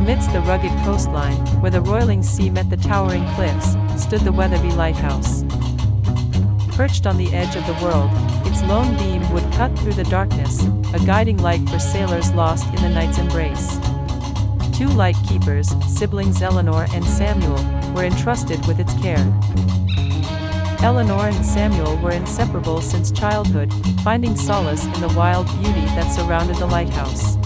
Amidst the rugged coastline, where the roiling sea met the towering cliffs, stood the Weatherby Lighthouse. Perched on the edge of the world, its lone beam would cut through the darkness, a guiding light for sailors lost in the night's embrace. Two light keepers, siblings Eleanor and Samuel, were entrusted with its care. Eleanor and Samuel were inseparable since childhood, finding solace in the wild beauty that surrounded the lighthouse.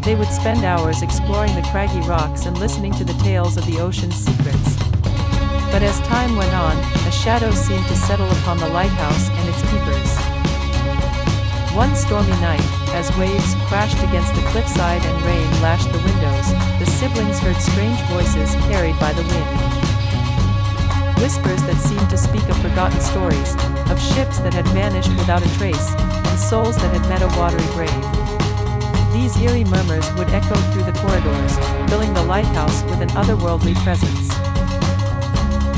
They would spend hours exploring the craggy rocks and listening to the tales of the ocean's secrets. But as time went on, a shadow seemed to settle upon the lighthouse and its keepers. One stormy night, as waves crashed against the cliffside and rain lashed the windows, the siblings heard strange voices carried by the wind. Whispers that seemed to speak of forgotten stories, of ships that had vanished without a trace, and souls that had met a watery grave. These eerie murmurs would echo through the corridors, filling the lighthouse with an otherworldly presence.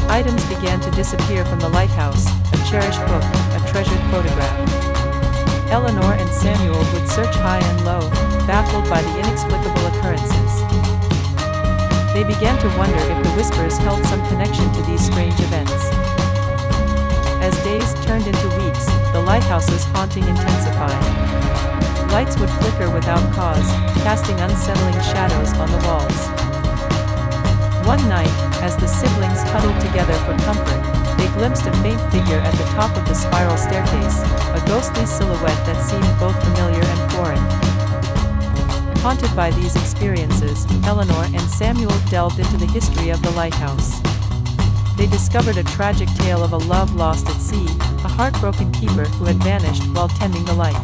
Items began to disappear from the lighthouse, a cherished book, a treasured photograph. Eleanor and Samuel would search high and low, baffled by the inexplicable occurrences. They began to wonder if the whispers held some connection to these strange events. As days turned into weeks, the lighthouse's haunting intensified. Lights would flicker without cause, casting unsettling shadows on the walls. One night, as the siblings huddled together for comfort, they glimpsed a faint figure at the top of the spiral staircase, a ghostly silhouette that seemed both familiar and foreign. Haunted by these experiences, Eleanor and Samuel delved into the history of the lighthouse. They discovered a tragic tale of a love lost at sea, a heartbroken keeper who had vanished while tending the light.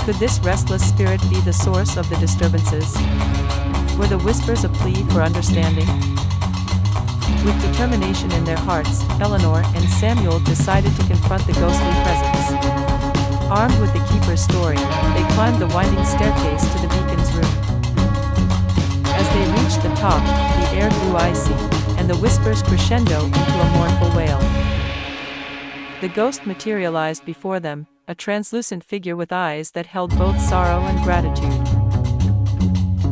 Could this restless spirit be the source of the disturbances? Were the whispers a plea for understanding? With determination in their hearts, Eleanor and Samuel decided to confront the ghostly presence. Armed with the keeper's story, they climbed the winding staircase to the beacon's room. As they reached the top, the air grew icy, and the whispers crescendo into a mournful wail. The ghost materialized before them, a translucent figure with eyes that held both sorrow and gratitude.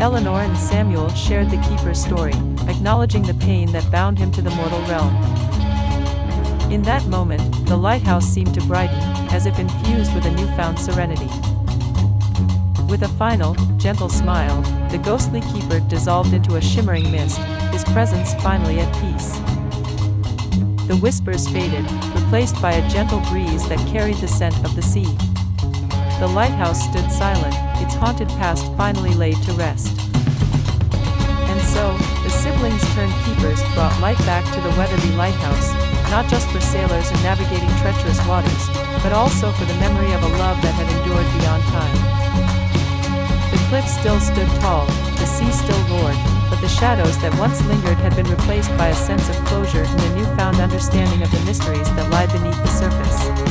Eleanor and Samuel shared the keeper's story, acknowledging the pain that bound him to the mortal realm. In that moment, the lighthouse seemed to brighten, as if infused with a newfound serenity. With a final, gentle smile, the ghostly keeper dissolved into a shimmering mist, his presence finally at peace. The whispers faded, replaced by a gentle breeze that carried the scent of the sea. The lighthouse stood silent, its haunted past finally laid to rest. And so, the siblings turned keepers brought light back to the Weatherby Lighthouse, not just for sailors in navigating treacherous waters, but also for the memory of a love that had endured beyond time. The cliffs still stood tall, the sea still roared, but the shadows that once lingered had been replaced by a sense of closure and a newfound understanding of the mysteries that lie beneath the surface.